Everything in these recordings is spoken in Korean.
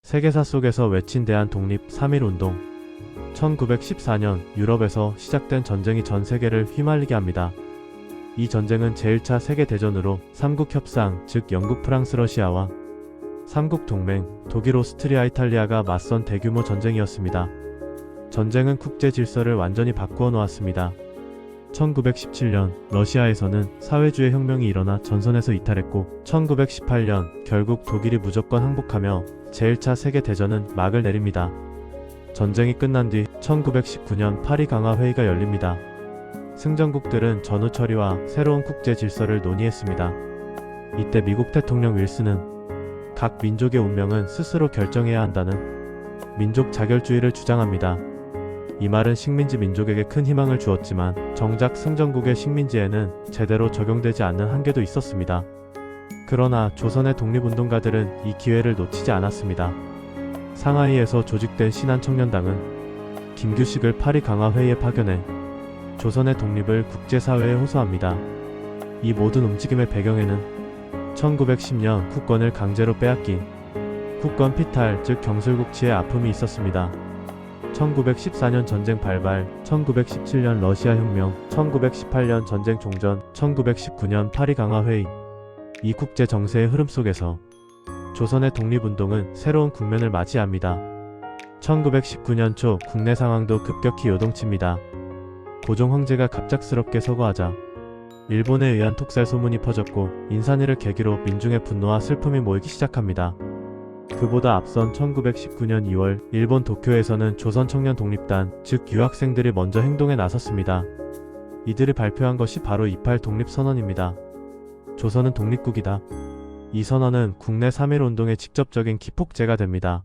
세계사 속에서 외친 대한 독립 3.1운동. 1914년 유럽에서 시작된 전쟁이 전 세계를 휘말리게 합니다. 이 전쟁은 제1차 세계대전으로 삼국협상, 즉 영국, 프랑스, 러시아와 삼국동맹, 독일, 오스트리아, 이탈리아가 맞선 대규모 전쟁이었습니다. 전쟁은 국제 질서를 완전히 바꾸어 놓았습니다. 1917년 러시아에서는 사회주의 혁명이 일어나 전선에서 이탈했고 1918년 결국 독일이 무조건 항복하며 제1차 세계대전은 막을 내립니다. 전쟁이 끝난 뒤 1919년 파리 강화회의가 열립니다. 승전국들은 전후 처리와 새로운 국제 질서를 논의했습니다. 이때 미국 대통령 윌슨은 각 민족의 운명은 스스로 결정해야 한다는 민족 자결주의를 주장합니다. 이 말은 식민지 민족에게 큰 희망을 주었지만 정작 승전국의 식민지에는 제대로 적용되지 않는 한계도 있었습니다. 그러나 조선의 독립운동가들은 이 기회를 놓치지 않았습니다. 상하이에서 조직된 신한청년당은 김규식을 파리 강화회의에 파견해 조선의 독립을 국제사회에 호소합니다. 이 모든 움직임의 배경에는 1910년 국권을 강제로 빼앗긴 국권 피탈, 즉 경술국치의 아픔이 있었습니다. 1914년 전쟁 발발, 1917년 러시아 혁명, 1918년 전쟁 종전, 1919년 파리 강화회의. 이 국제 정세의 흐름 속에서 조선의 독립운동은 새로운 국면을 맞이합니다. 1919년 초 국내 상황도 급격히 요동칩니다. 고종 황제가 갑작스럽게 서거하자 일본에 의한 독살 소문이 퍼졌고 인산이를 계기로 민중의 분노와 슬픔이 모이기 시작합니다. 그보다 앞선 1919년 2월 일본 도쿄에서는 조선 청년 독립단, 즉 유학생들이 먼저 행동에 나섰습니다. 이들이 발표한 것이 바로 28 독립선언입니다. 조선은 독립국이다. 이 선언은 국내 3.1운동의 직접적인 기폭제가 됩니다.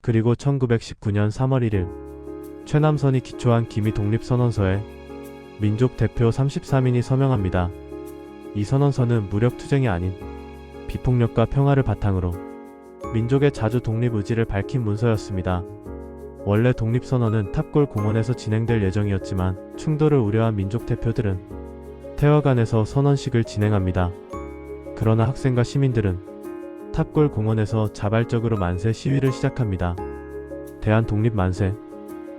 그리고 1919년 3월 1일 최남선이 기초한 기미 독립선언서에 민족 대표 33인이 서명합니다. 이 선언서는 무력투쟁이 아닌 비폭력과 평화를 바탕으로 민족의 자주 독립 의지를 밝힌 문서였습니다. 원래 독립선언은 탑골 공원에서 진행될 예정이었지만 충돌을 우려한 민족 대표들은 태화관에서 선언식을 진행합니다. 그러나 학생과 시민들은 탑골 공원에서 자발적으로 만세 시위를 시작합니다. 대한 독립 만세.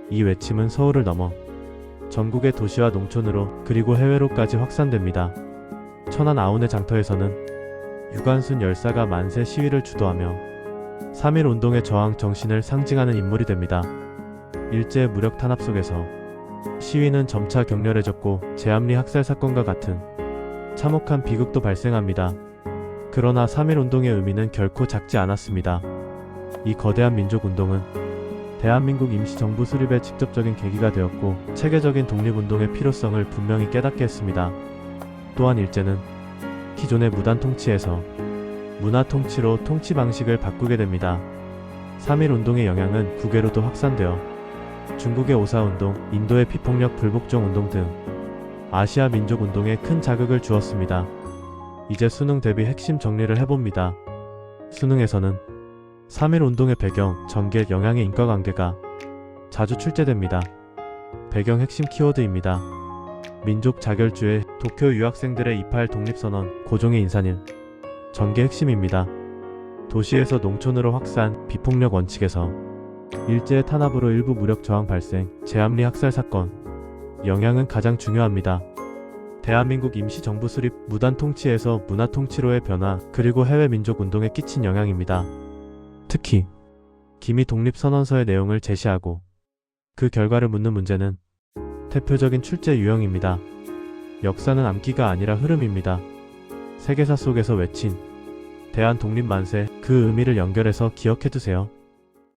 이 외침은 서울을 넘어 전국의 도시와 농촌으로 그리고 해외로까지 확산됩니다. 천안 아운의 장터에서는 유관순 열사가 만세 시위를 주도하며 3.1운동의 저항 정신을 상징하는 인물이 됩니다. 일제의 무력 탄압 속에서 시위는 점차 격렬해졌고 제암리 학살 사건과 같은 참혹한 비극도 발생합니다. 그러나 3.1운동의 의미는 결코 작지 않았습니다. 이 거대한 민족운동은 대한민국 임시정부 수립의 직접적인 계기가 되었고 체계적인 독립운동의 필요성을 분명히 깨닫게 했습니다. 또한 일제는 기존의 무단 통치에서 문화 통치로 통치 방식을 바꾸게 됩니다. 3.1운동의 영향은 국외로도 확산되어 중국의 오사운동, 인도의 비폭력 불복종 운동 등 아시아 민족운동에 큰 자극을 주었습니다. 이제 수능 대비 핵심 정리를 해봅니다. 수능에서는 3.1운동의 배경, 전개, 영향의 인과관계가 자주 출제됩니다. 배경 핵심 키워드입니다. 민족 자결주의, 도쿄 유학생들의 28 독립선언, 고종의 인산일. 전개 핵심입니다. 도시에서 농촌으로 확산, 비폭력 원칙에서 일제의 탄압으로 일부 무력 저항 발생, 제암리 학살 사건. 영향은 가장 중요합니다. 대한민국 임시정부 수립, 무단 통치에서 문화 통치로의 변화, 그리고 해외 민족 운동에 끼친 영향입니다. 특히 기미 독립선언서의 내용을 제시하고 그 결과를 묻는 문제는 대표적인 출제 유형입니다. 역사는 암기가 아니라 흐름입니다. 세계사 속에서 외친 대한 독립 만세, 그 의미를 연결해서 기억해두세요.